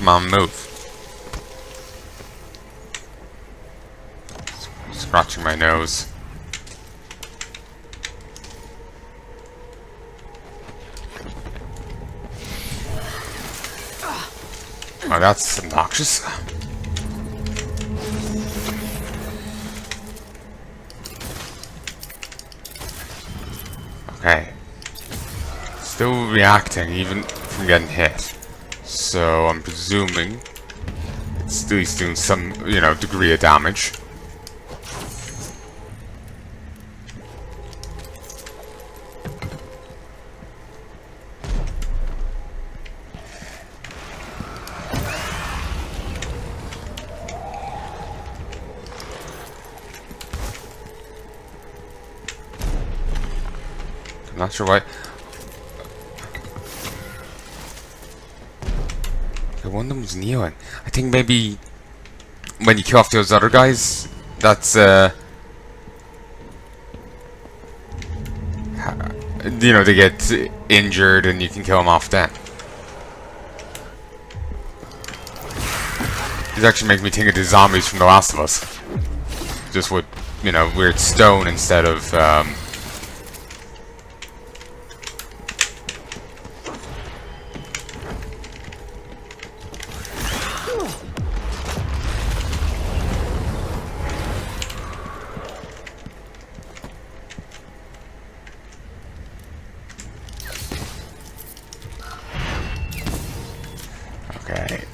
Come on, move. Scratching my nose. Oh, that's obnoxious. Okay. Still reacting even from getting hit. So I'm presuming it's at least doing some, degree of damage. I'm not sure why. Okay, one of them was kneeling. I think maybe when you kill off those other guys, that's they get injured and you can kill them off then. This actually makes me think of the zombies from The Last of Us. Just with, weird stone instead of okay.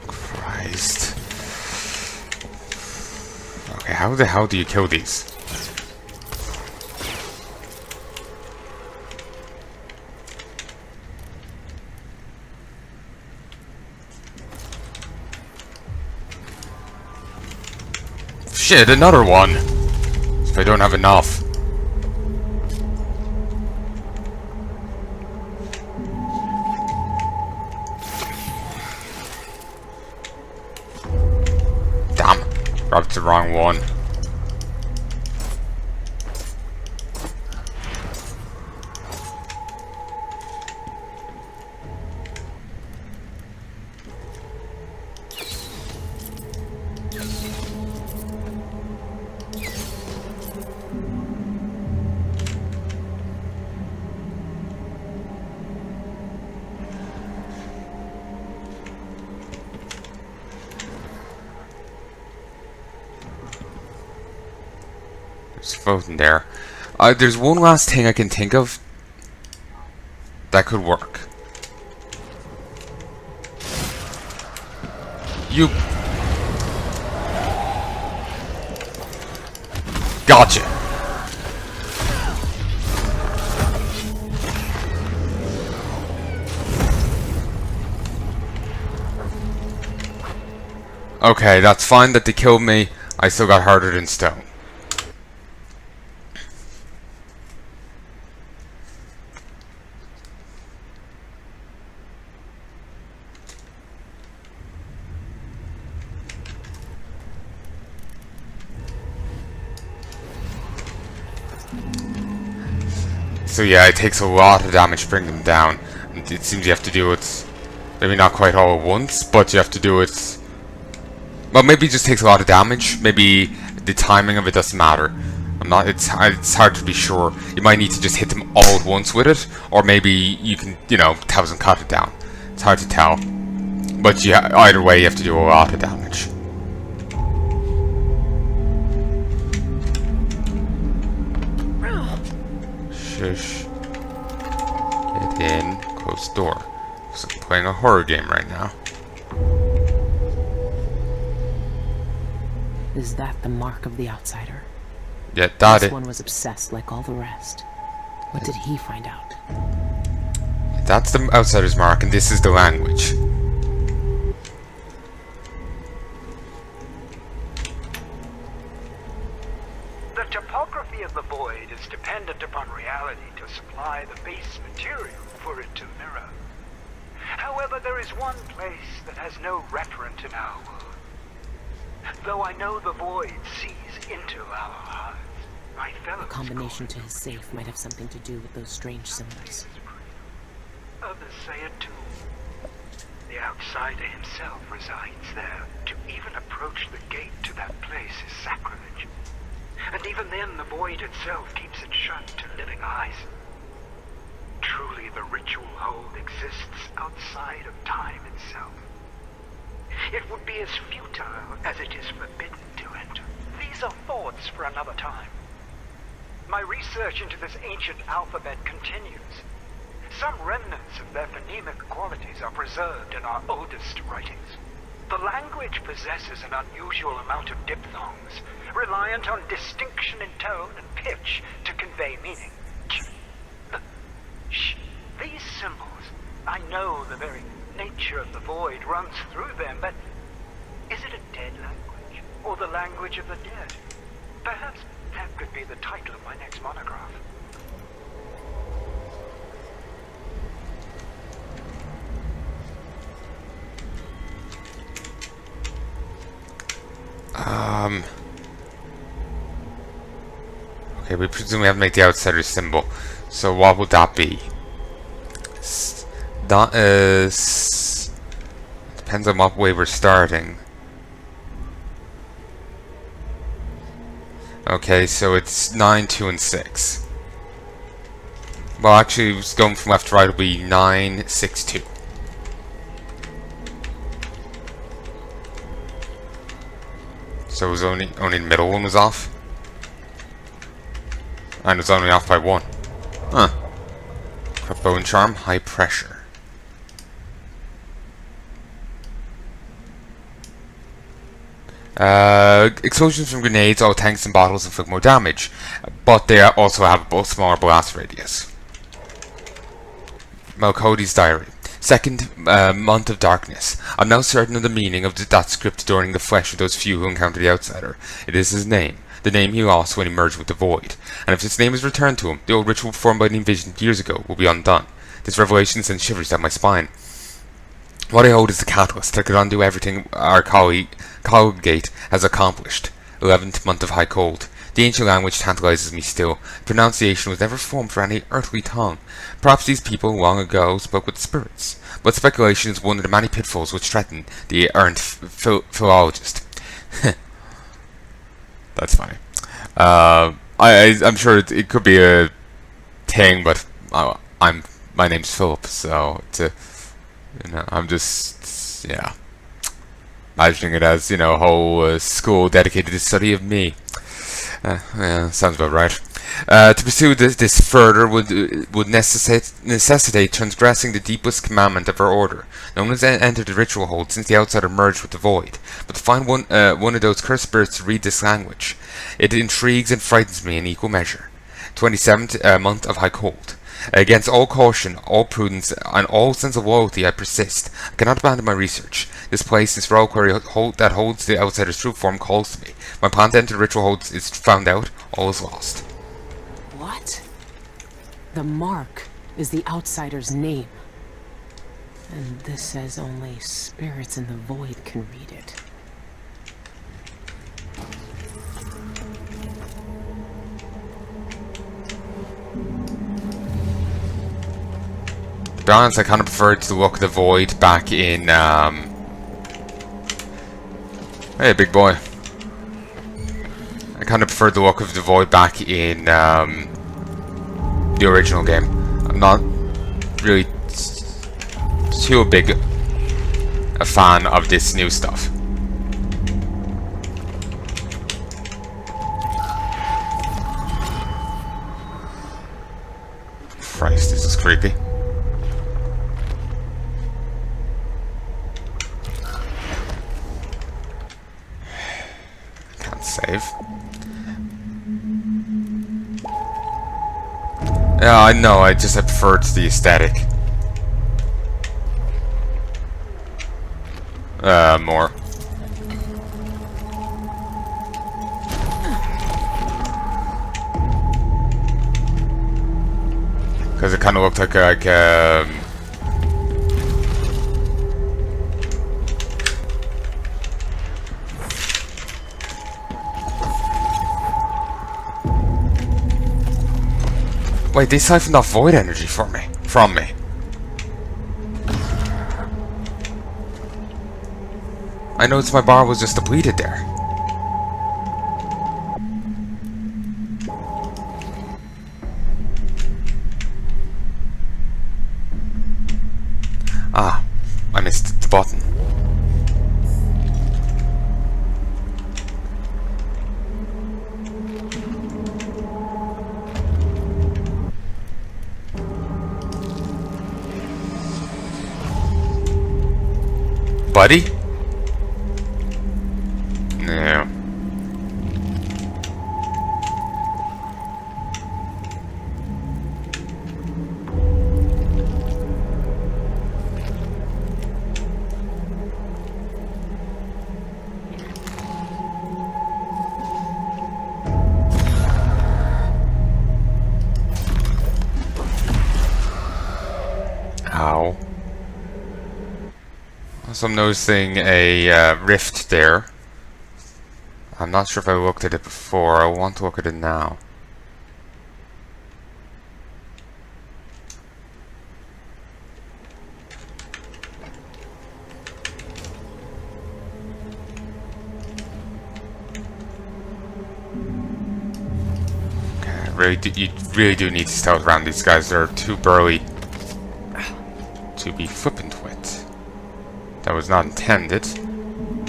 Christ. Okay, how the hell do you kill these? Shit, another one! If I don't have enough. Damn, grabbed the wrong one. It's floating there. There's one last thing I can think of that could work. You... Gotcha! Okay, that's fine that they killed me. I still got harder than stone. So yeah, it takes a lot of damage to bring them down. And it seems you have to do it, maybe not quite all at once, but you have to do it... Well, maybe it just takes a lot of damage. Maybe the timing of it doesn't matter. It's hard to be sure. You might need to just hit them all at once with it, or maybe you can, thousand cut it down. It's hard to tell. But yeah, either way, you have to do a lot of damage. Shush. Get in. Close the door. Looks like I'm playing a horror game right now. Is that the mark of the outsider? Yeah, that This one was obsessed like all the rest. What did he find out? That's the outsider's mark, and this is the language. The topography of the void is dependent upon reality to supply the base material. for it to mirror. However, there is one place that has no referent in our world. Though I know the void sees into our hearts, my fellows... A combination to his safe might have something to do with those strange symbols. Others say it too. The outsider himself resides there. To even approach the gate to that place is sacrilege. And even then, the void itself keeps it shut to living eyes. Truly, the ritual hold exists outside of time itself. It would be as futile as it is forbidden to enter. These are thoughts for another time. My research into this ancient alphabet continues. Some remnants of their phonemic qualities are preserved in our oldest writings. The language possesses an unusual amount of diphthongs, reliant on distinction in tone and pitch to convey meaning. These symbols, I know the very nature of the void runs through them, but is it a dead language, or the language of the dead? Perhaps that could be the title of my next monograph. Okay, we presume we have to make the outsider symbol. So what would that be? That is... depends on what way we're starting. Okay, so it's 9, 2, and 6. Well, actually, it's going from left to right, it'll be 9, 6, 2. So it was only the middle one was off? And it was only off by 1. Huh. Crop bow and charm, high pressure. Explosions from grenades, all tanks and bottles inflict more damage, but they also have a smaller blast radius. Melcody's diary. Second month of darkness. I'm now certain of the meaning of that script adorning the flesh of those few who encounter the outsider. It is his name. The name he lost when he merged with the void. And if his name is returned to him, the old ritual performed by the invasion years ago will be undone. This revelation sends shivers down my spine. What I hold is the catalyst that could undo everything our colleague has accomplished. 11th month of high cold. The ancient language tantalizes me still. Pronunciation was never formed for any earthly tongue. Perhaps these people long ago spoke with spirits. But speculation is one of the many pitfalls which threaten the errant philologist. That's funny. I'm sure it could be a thing, but my name's Philip, so I'm just imagining it as a whole school dedicated to the study of me. Yeah, sounds about right. To pursue this further would necessitate transgressing the deepest commandment of our order. No one has entered the ritual hold since the outsider merged with the void. But to find one of those cursed spirits to read this language, it intrigues and frightens me in equal measure. 27th month of high cold. Against all caution, all prudence, and all sense of loyalty, I persist. I cannot abandon my research. This place, this reliquary that holds the outsider's true form, calls to me. My plan to enter the ritual hold is found out. All is lost. What? The mark is the outsider's name. And this says only spirits in the void can read it. To be honest, I kind of preferred the look of the void back in, Hey, big boy. I kind of preferred the look of the void back in, the original game. I'm not really too big a fan of this new stuff. Christ, this is creepy. Can't save. Yeah, I know, I preferred the aesthetic. More. Because it kind of of looked like wait, they siphoned off void energy from me. I noticed my bar was just depleted there. Ah, I missed the button. Buddy? No. Ow. Also, I'm noticing a rift there. I'm not sure if I looked at it before. I want to look at it now. Okay, you really do need to stealth around these guys. They're too burly to be flippant with. That was not intended.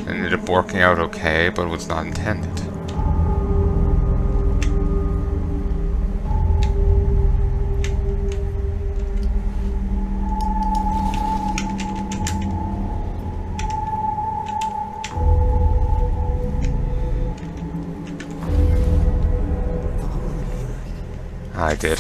Ended up working out okay, but it was not intended. I did.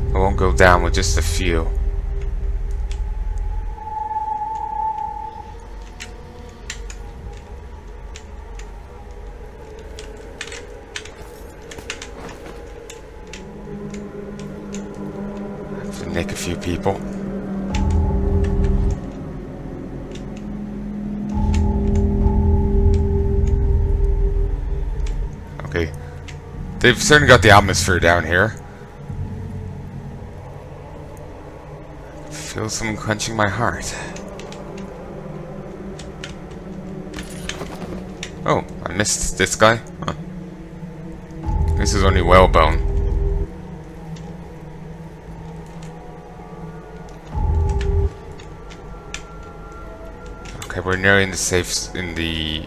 I won't go down with just a few. I have to nick a few people. Okay. They've certainly got the atmosphere down here. Feel someone clenching my heart. Oh, I missed this guy? Huh. This is only whalebone. Okay, we're nearly in the safe in the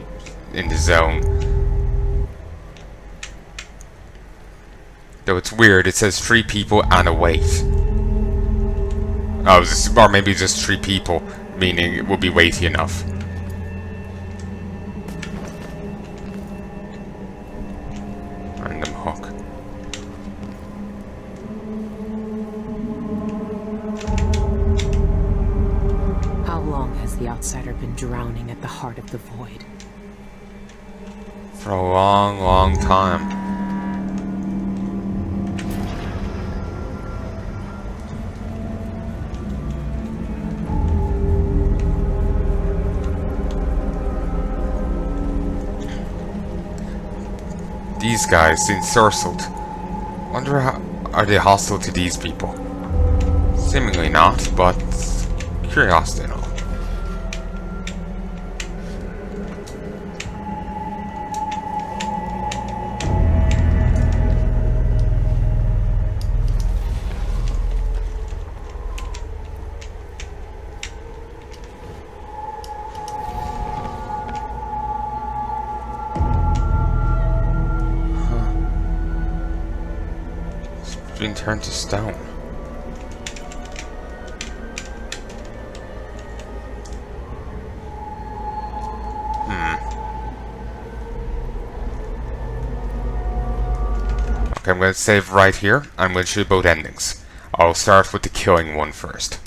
zone. Though it's weird, it says 3 people and a weight. Oh, or maybe just 3 people, meaning it will be weighty enough. Random hook. How long has the outsider been drowning at the heart of the void? For a long, long time. These guys, the ensorcelled. Wonder how are they hostile to these people? Seemingly not, but curiosity and all. Been turned to stone. Okay, I'm going to save right here. I'm going to show you both endings. I'll start with the killing one first.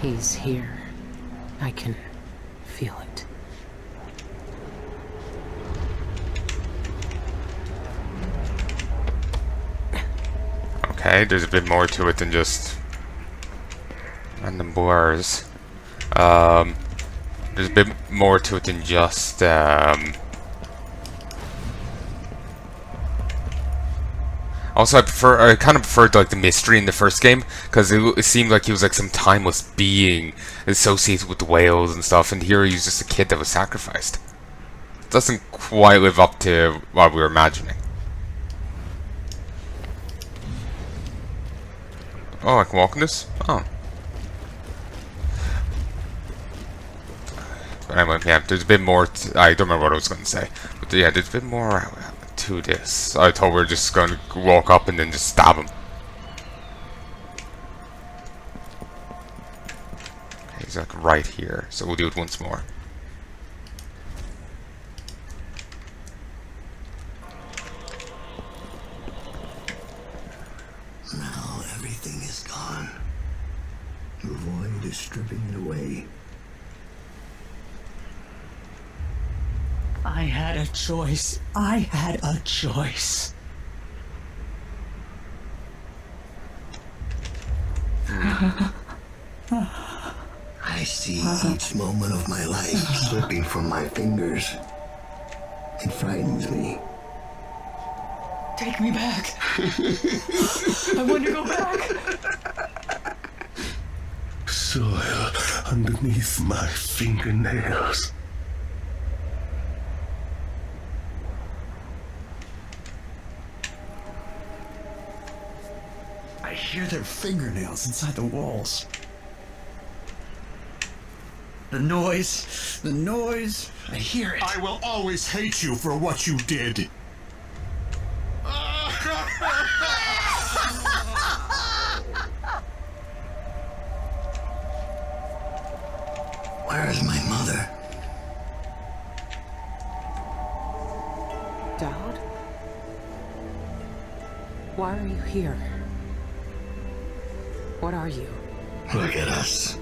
He's here. I can feel it. Okay, there's a bit more to it than just random blurs. There's a bit more to it than just Also, I kind of preferred like the mystery in the first game because it seemed like he was like some timeless being associated with the whales and stuff, and here he's just a kid that was sacrificed. It doesn't quite live up to what we were imagining. Oh, I can walk in this? Oh. But anyway, yeah, there's a bit more. I don't remember what I was going to say, but yeah, there's a bit more to this. I thought we were just going to walk up and then just stab him. Okay, he's like right here, so we'll do it once more. Now everything is gone. The void is stripping it away. I had a choice. I had a choice. I see each moment of my life slipping from my fingers. It frightens me. Take me back. I want to go back. Soil underneath my fingernails. I hear their fingernails inside the walls. The noise, I hear it. I will always hate you for what you did. Where is my mother? Dowd? Why are you here? What are you? Look at us.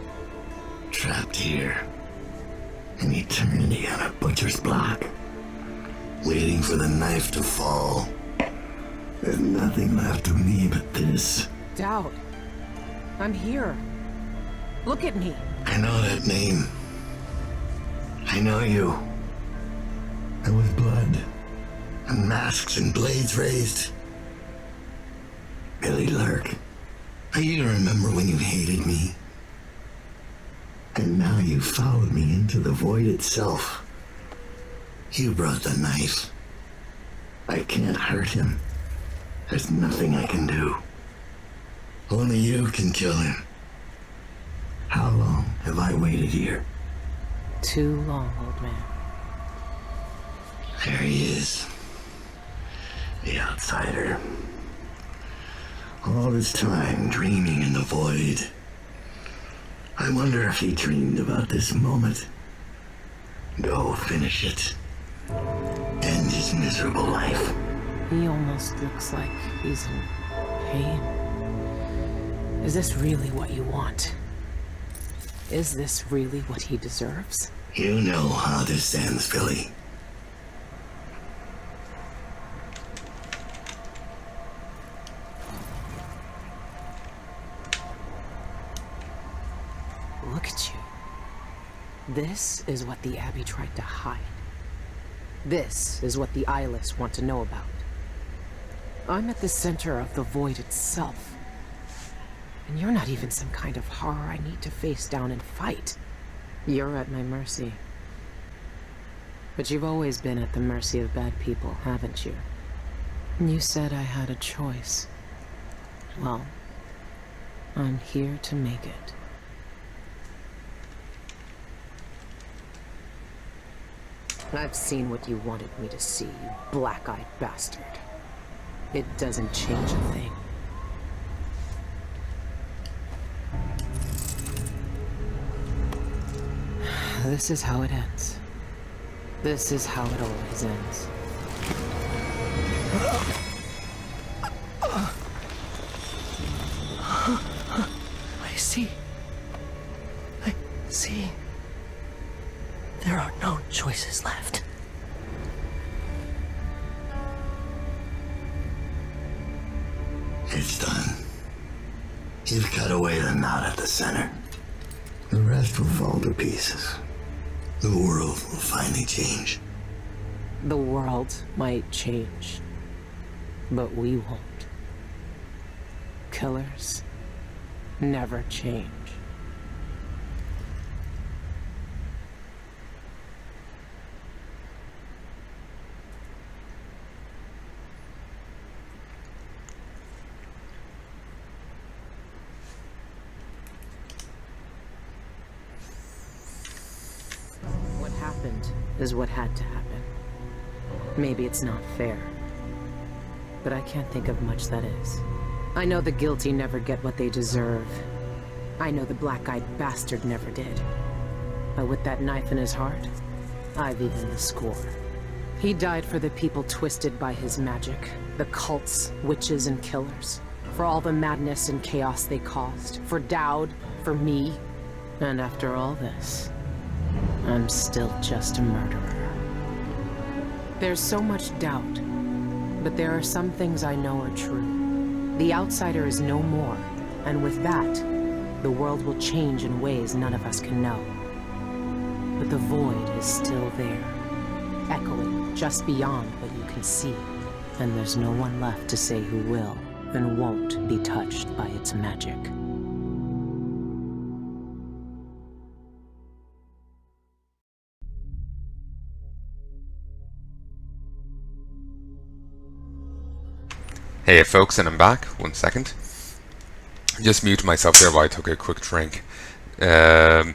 Trapped here. An eternity on a butcher's block. Waiting for the knife to fall. There's nothing left of me but this. Dowd. I'm here. Look at me. I know that name. I know you. There was blood. And masks and blades raised. Billy Lurk. I even remember when you hated me. And now you followed me into the void itself. You brought the knife. I can't hurt him. There's nothing I can do. Only you can kill him. How long have I waited here? Too long, old man. There he is. The outsider. All this time dreaming in the void. I wonder if he dreamed about this moment. Go finish it. End his miserable life. He almost looks like he's in pain. Is this really what you want? Is this really what he deserves? You know how this ends, Philly. Look at you. This is what the Abbey tried to hide. This is what the eyeless want to know about. I'm at the center of the void itself. And you're not even some kind of horror I need to face down and fight. You're at my mercy. But you've always been at the mercy of bad people, haven't you? You said I had a choice. Well, I'm here to make it. I've seen what you wanted me to see, you black-eyed bastard. It doesn't change a thing. This is how it ends. This is how it always ends. I see. I see. There are no choices left. It's done. You've cut away the knot at the center. The rest will fall to pieces. The world will finally change. The world might change, but we won't. Killers never change. What happened is what had to happen. Maybe it's not fair, but I can't think of much that is. I know the guilty never get what they deserve. I know the black-eyed bastard never did. But with that knife in his heart, I've evened the score. He died for the people twisted by his magic, the cults, witches, and killers. For all the madness and chaos they caused. For Dowd, for me. And after all this, I'm still just a murderer. There's so much doubt, but there are some things I know are true. The outsider is no more, and with that, the world will change in ways none of us can know. But the void is still there, echoing just beyond what you can see, and there's no one left to say who will and won't be touched by its magic. Hey folks, and I'm back. 1 second. Just muted myself there while I took a quick drink. Line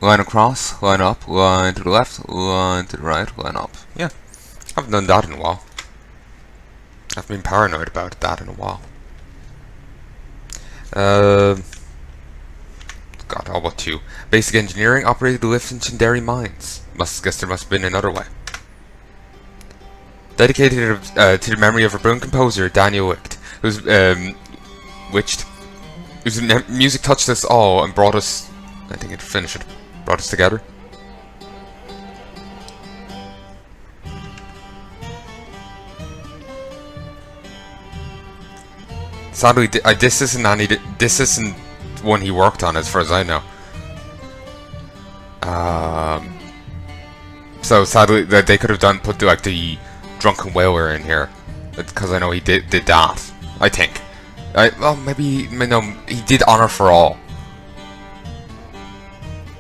across, line up, line to the left, line to the right, line up. Yeah, haven't done that in a while. I've been paranoid about that in a while. God, what two? Basic engineering operated the lift in Chinderi mines. Guess there must have been another way. Dedicated to the memory of a brilliant composer, Daniel Wicht, whose music touched us all and brought us. I think it finished it. Brought us together. Sadly, this isn't one he worked on, as far as I know. So sadly, that they could have put like the Drunken Whaler in here, because I know he did that. I think. Well, maybe no, he did Honor for All.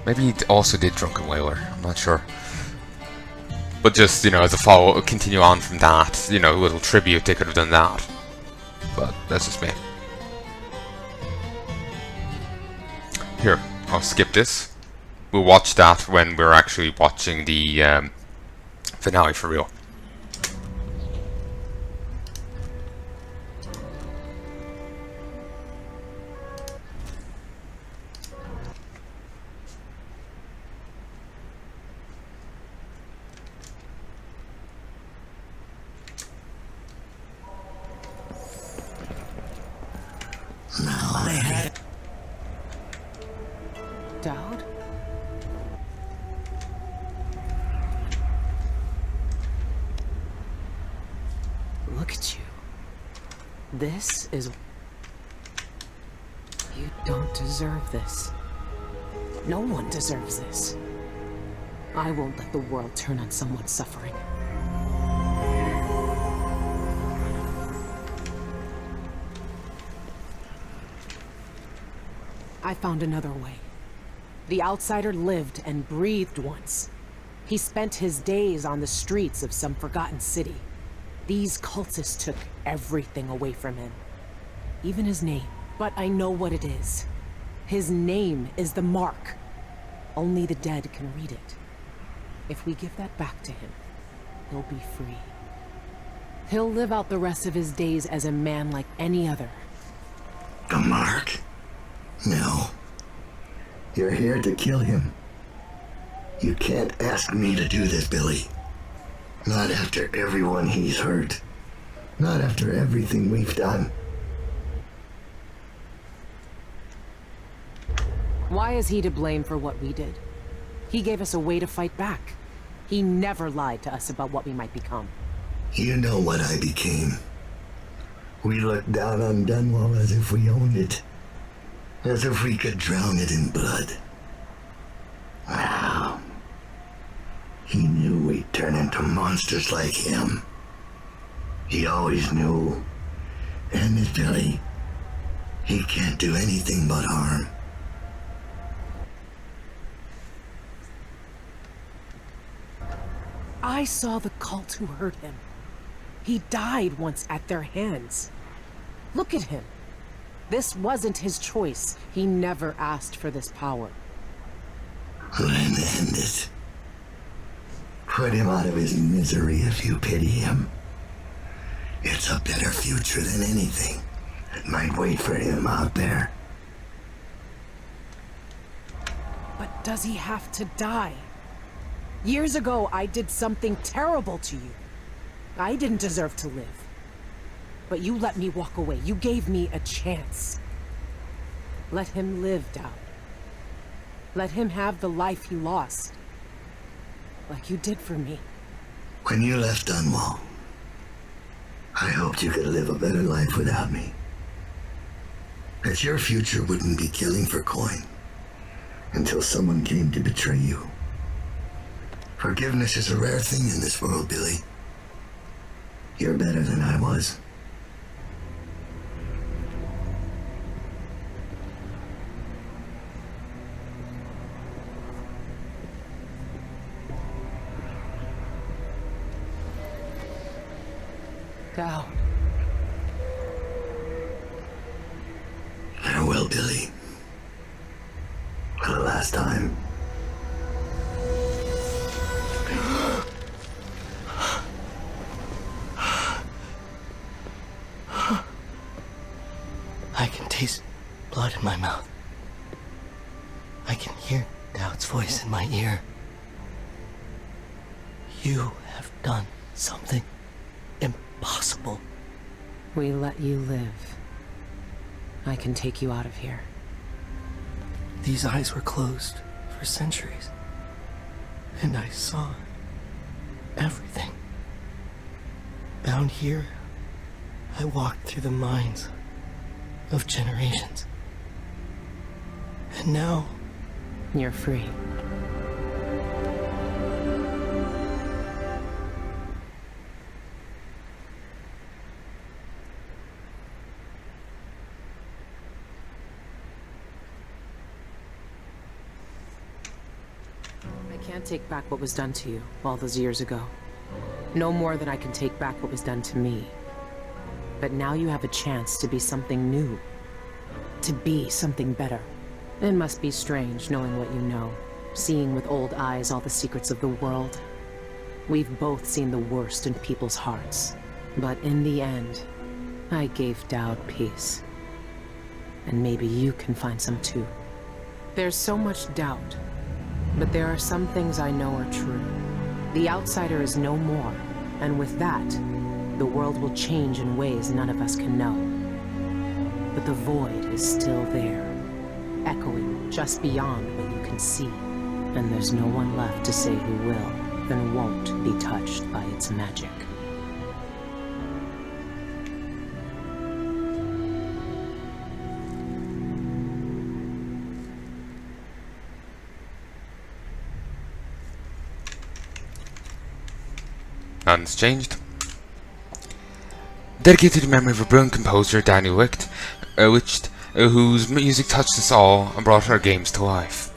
Maybe he also did Drunken Whaler. I'm not sure. But just, you know, as a continue on from that, you know, a little tribute, they could have done that. But that's just me. Here, I'll skip this. We'll watch that when we're actually watching the finale for real. Now They had Dowd? Look at you. This is... You don't deserve this. No one deserves this. I won't let the world turn on someone suffering. I found another way. The outsider lived and breathed once. He spent his days on the streets of some forgotten city. These cultists took everything away from him. Even his name. But I know what it is. His name is the Mark. Only the dead can read it. If we give that back to him, he'll be free. He'll live out the rest of his days as a man like any other. The mark? No. You're here to kill him. You can't ask me to do this, Billy. Not after everyone he's hurt. Not after everything we've done. Why is he to blame for what we did? He gave us a way to fight back. He never lied to us about what we might become. You know what I became. We looked down on Dunwall as if we owned it. As if we could drown it in blood. Wow. He knew we'd turn into monsters like him. He always knew. And this Billy, he can't do anything but harm. I saw the cult who hurt him. He died once at their hands. Look at him. This wasn't his choice. He never asked for this power. Then end it. Put him out of his misery if you pity him. It's a better future than anything that might wait for him out there. But does he have to die? Years ago, I did something terrible to you. I didn't deserve to live. But you let me walk away. You gave me a chance. Let him live, Dowd. Let him have the life he lost. Like you did for me. When you left Dunwall, I hoped you could live a better life without me. That your future wouldn't be killing for coin until someone came to betray you. Forgiveness is a rare thing in this world, Billy. You're better than I was. Dowd. Farewell, Billy. For the last time. I can taste blood in my mouth. I can hear Dowd's voice in my ear. You have done something impossible. We let you live. I can take you out of here. These eyes were closed for centuries, and I saw everything. Down here, I walked through the minds of generations. And now, You're free. I can't take back what was done to you all those years ago. No more than I can take back what was done to me. But now you have a chance to be something new. To be something better. It must be strange knowing what you know. Seeing with old eyes all the secrets of the world. We've both seen the worst in people's hearts. But in the end, I gave Dowd peace. And maybe you can find some too. There's so much doubt. But there are some things I know are true. The outsider is no more. And with that, the world will change in ways none of us can know. But the void is still there, echoing just beyond what you can see. And there's no one left to say who will and won't be touched by its magic. And it's changed. Dedicated to the memory of a brilliant composer, Daniel Wicht, whose music touched us all and brought our games to life.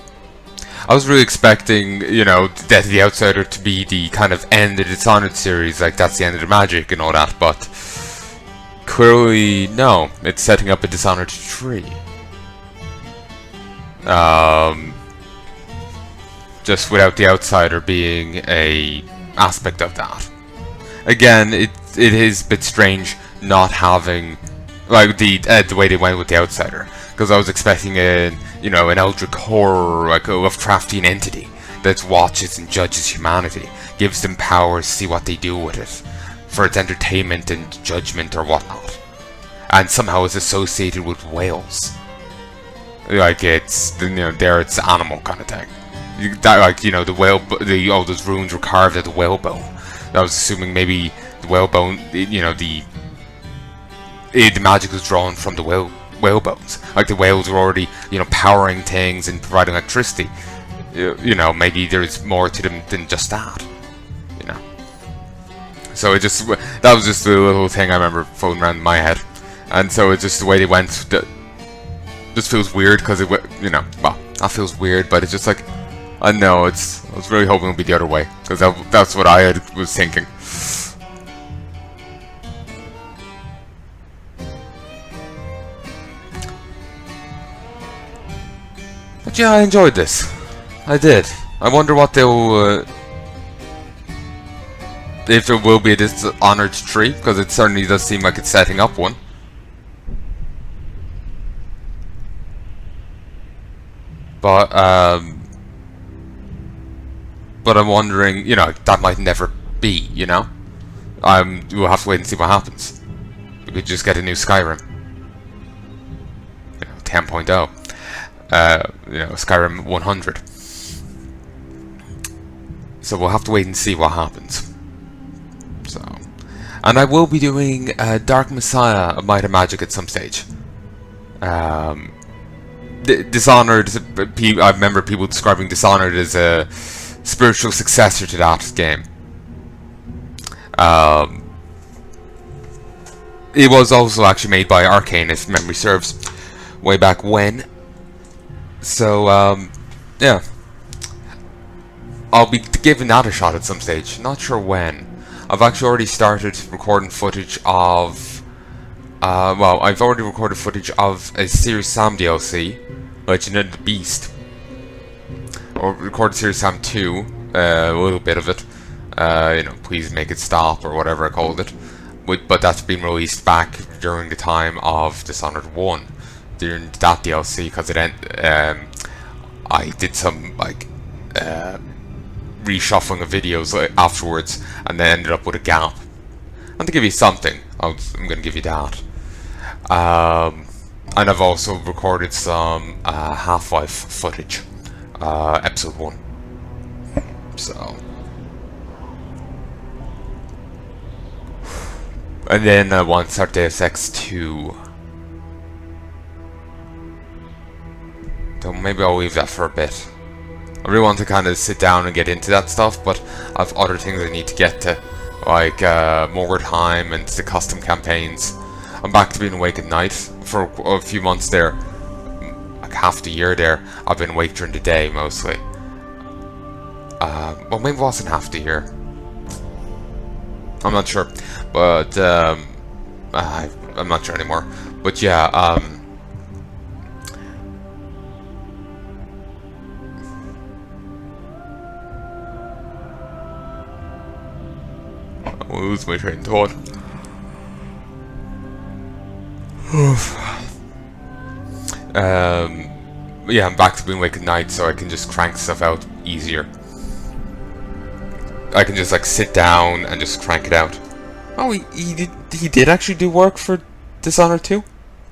I was really expecting, you know, Death of the Outsider to be the kind of end of the Dishonored series, like that's the end of the magic and all that, but clearly, no, it's setting up a Dishonored 3. just without the outsider being a aspect of that. Again, it is a bit strange not having like the way they went with the outsider, because I was expecting an eldritch horror, like a Lovecraftian entity that watches and judges humanity, gives them powers, see what they do with it, for its entertainment and judgment or whatnot, and somehow is associated with whales. Like it's there it's animal kind of thing. The whale, all those runes were carved at the whalebone. I was assuming maybe the whalebone, the magic was drawn from the whalebones. Like the whales were already, powering things and providing electricity. Maybe there's more to them than just that. So that was just a little thing I remember floating around in my head, and so it's just the way they went. Just feels weird because well, that feels weird, but it's just like, I know I was really hoping it would be the other way, because that's what I was thinking. But yeah, I enjoyed this. I did. I wonder what they'll if there will be a Dishonored 3, because it certainly does seem like it's setting up one. But I'm wondering, that might never be, we'll have to wait and see what happens. We could just get a new Skyrim. 10.0. Skyrim 100. So we'll have to wait and see what happens. And I will be doing Dark Messiah of Might and Magic at some stage. Dishonored, I remember people describing Dishonored as a spiritual successor to that game. It was also actually made by Arcane, if memory serves, way back when. So, yeah. I'll be giving that a shot at some stage, not sure when. I've actually already started recording footage of I've already recorded footage of a Serious Sam DLC, Legend of the Beast. Or recorded Serious Sam 2, a little bit of it. Please make it stop, or whatever I called it. But that's been released back during the time of Dishonored 1, during that DLC, because I did some reshuffling of videos afterwards, and then ended up with a gap. And to give you something, I'm going to give you that. And I've also recorded some Half-Life footage, episode 1. So, and then I want to start Deus Ex 2. So maybe I'll leave that for a bit. I really want to kind of sit down and get into that stuff, but I have other things I need to get to, like Mordheim and the custom campaigns. I'm back to being awake at night for a few months there, like half the year there. I've been awake during the day mostly. Well, maybe it wasn't half the year. I'm not sure, but I'm not sure anymore. But yeah, I'll lose my train of thought. Yeah, I'm back to being awake at night, so I can just crank stuff out easier. I can just sit down and just crank it out. Oh, he did actually do work for Dishonored 2?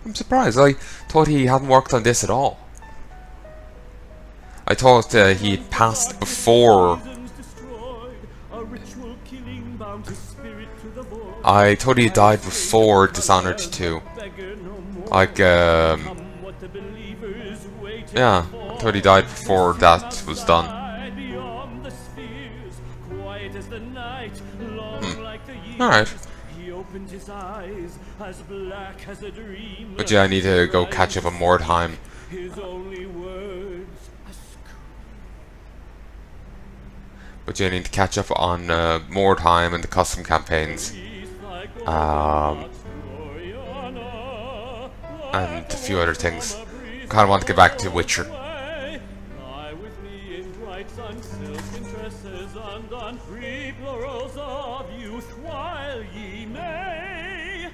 I'm surprised. I thought he hadn't worked on this at all. I thought he had passed before. I thought he died before Dishonored 2. Yeah, I thought he died before that was done. Alright. But yeah, I need to go catch up on Mordheim. But yeah, I need to catch up on Mordheim and the custom campaigns. And a few other things. Kind of want to get back to Witcher. caresses and unfree plurals of youth while ye may.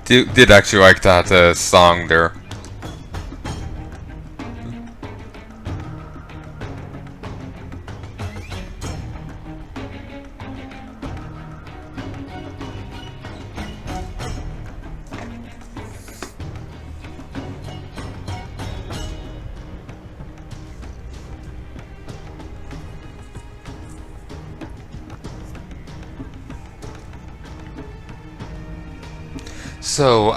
Did actually like that song there. So,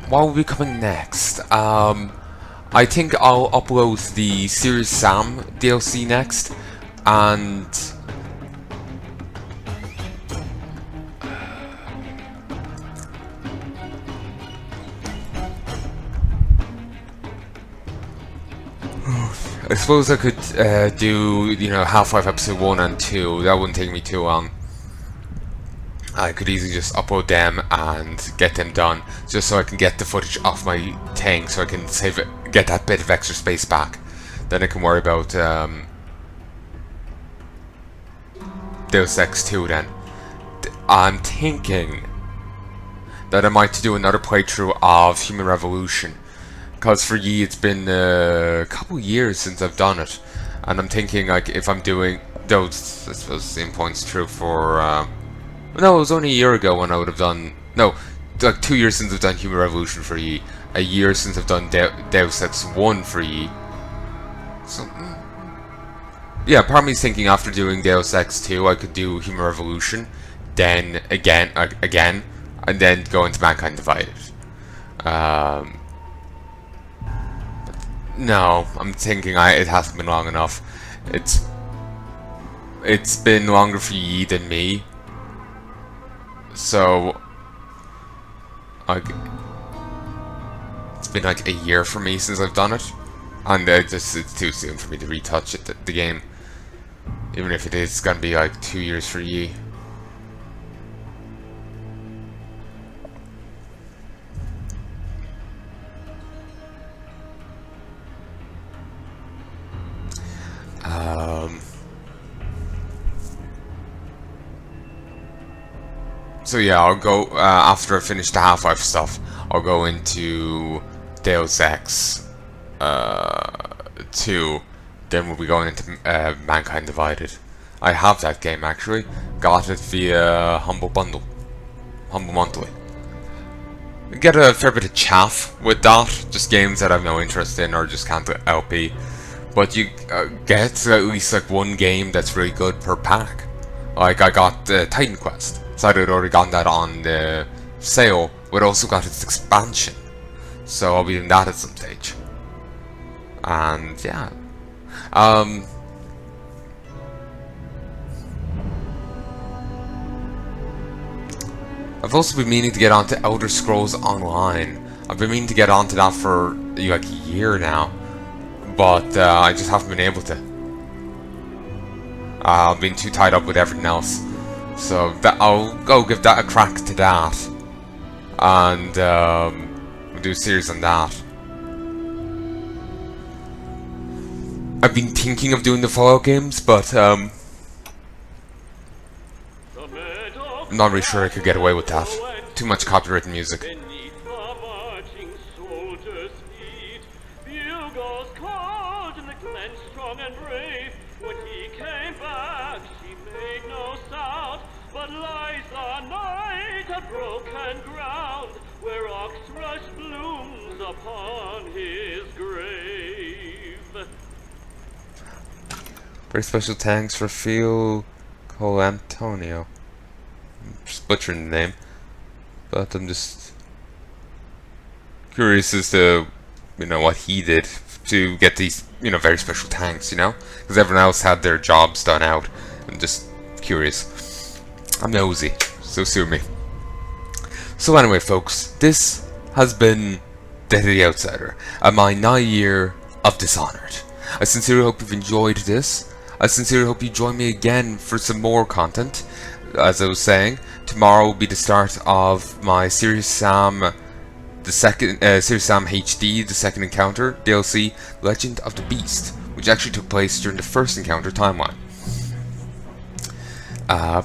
what will be coming next? I think I'll upload the Serious Sam DLC next, and I suppose I could do, you know, Half-Life Episode 1 and 2. That wouldn't take me too long. I could easily just upload them and get them done, just so I can get the footage off my thing, so I can save it, get that bit of extra space back. Then I can worry about Deus Ex 2 then. I'm thinking that I might do another playthrough of Human Revolution, because for ye it's been a couple years since I've done it, and I'm thinking like if I'm doing those, I suppose the same point's true for no, it was only a year ago when I would have done, no, like 2 years since I've done Human Revolution for ye, a year since I've done Deus Ex 1 for ye. So, yeah, part of me's thinking after doing Deus Ex 2 I could do Human Revolution, then again, and then go into Mankind Divided. No, I'm thinking it hasn't been long enough. It's been longer for ye than me. So, like, it's been like a year for me since I've done it, and it's too soon for me to retouch it, the game. Even if it is gonna be like 2 years for ye. So yeah, I'll go, after I finish the Half-Life stuff, I'll go into Deus Ex 2, then we'll be going into Mankind Divided. I have that game actually, got it via Humble Monthly. Get a fair bit of chaff with that, just games that I've no interest in or just can't LP. But you get at least like one game that's really good per pack. Like I got Titan Quest. So I'd already gotten that on the sale, but also got its expansion. So I'll be doing that at some stage. And yeah. I've also been meaning to get onto Elder Scrolls Online. I've been meaning to get onto that for like a year now, but I just haven't been able to. I've been too tied up with everything else. So I'll go give that a crack to that, and we'll do a series on that. I've been thinking of doing the Fallout games, but I'm not really sure I could get away with that. Too much copyrighted music. Very special thanks for Phil Cole Antonio. I'm just butchering the name, but I'm just curious as to, you know, what he did to get these, you know, very special thanks, you know, because everyone else had their jobs done out. I'm just curious. I'm nosy, so sue me. So anyway, folks, this has been Death of the Outsider, and my 9th year of Dishonored. I sincerely hope you've enjoyed this. I sincerely hope you join me again for some more content. as I was saying, tomorrow will be the start of my Serious Sam, the second Serious Sam HD, the second encounter DLC, Legend of the Beast, which actually took place during the first encounter timeline.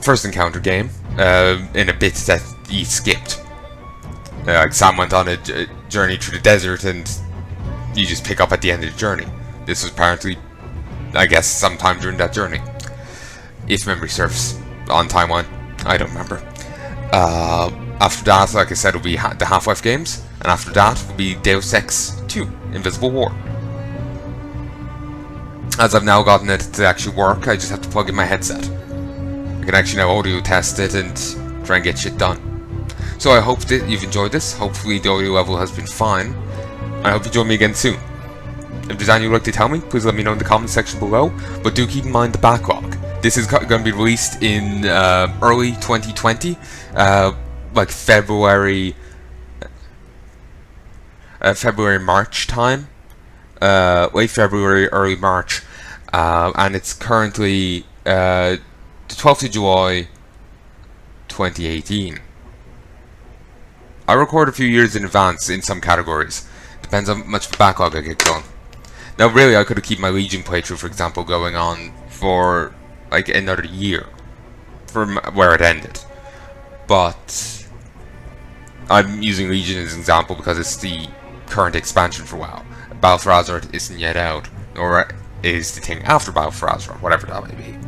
First encounter game, in a bit that he skipped. Like Sam went on a journey through the desert, and you just pick up at the end of the journey. This was apparently, I guess, sometime during that journey, if memory serves on timeline. I don't remember. After that, like I said, will be the Half-Life games, and after that will be Deus Ex 2: Invisible War. As I've now gotten it to actually work, I just have to plug in my headset. I can actually now audio test it and try and get shit done. So I hope that you've enjoyed this. Hopefully the audio level has been fine. I hope you join me again soon. If there's anything you'd like to tell me, please let me know in the comment section below. But do keep in mind the backlog. This is going to be released in early 2020, like February, March time. Late February, early March. And it's currently the 12th of July, 2018. I record a few years in advance in some categories. Depends on how much of a backlog I get going. Now really, I could have kept my Legion playthrough, for example, going on for like another year from where it ended. But I'm using Legion as an example because it's the current expansion for WoW. Battle for Azeroth isn't yet out, nor is the thing after Battle for Azeroth, whatever that may be.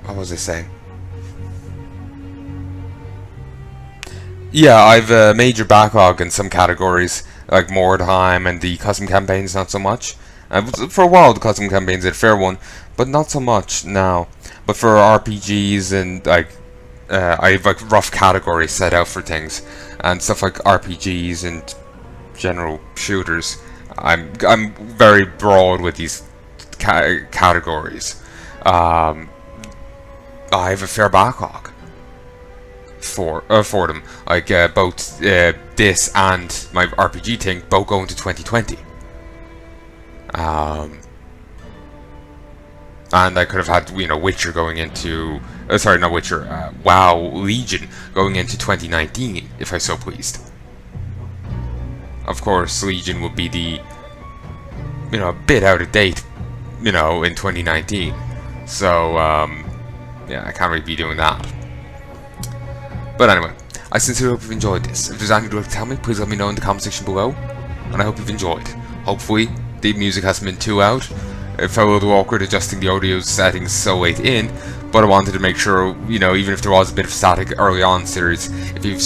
What was I saying? Yeah, I've a major backlog in some categories, like Mordheim and the custom campaigns, not so much. For a while, the custom campaigns had a fair one, but not so much now. But for RPGs and like, I have like rough categories set out for things, and stuff like RPGs and general shooters. I'm very broad with these categories. I have a fair backlog for them. Like both this and my RPG thing both go into 2020. And I could have had, you know, Witcher going into sorry, not Witcher, WoW Legion going into 2019 if I so pleased. Of course, Legion would be the, you know, a bit out of date, you know, in 2019. So yeah, I can't really be doing that. But anyway, I sincerely hope you've enjoyed this. If there's anything you'd like to tell me, please let me know in the comment section below. And I hope you've enjoyed. Hopefully, the music hasn't been too out. It felt a little awkward adjusting the audio settings so late in, but I wanted to make sure, you know, even if there was a bit of static early on series, if you've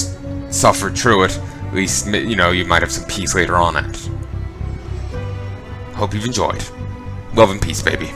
suffered through it, at least, you know, you might have some peace later on in it. Hope you've enjoyed. Love and peace, baby.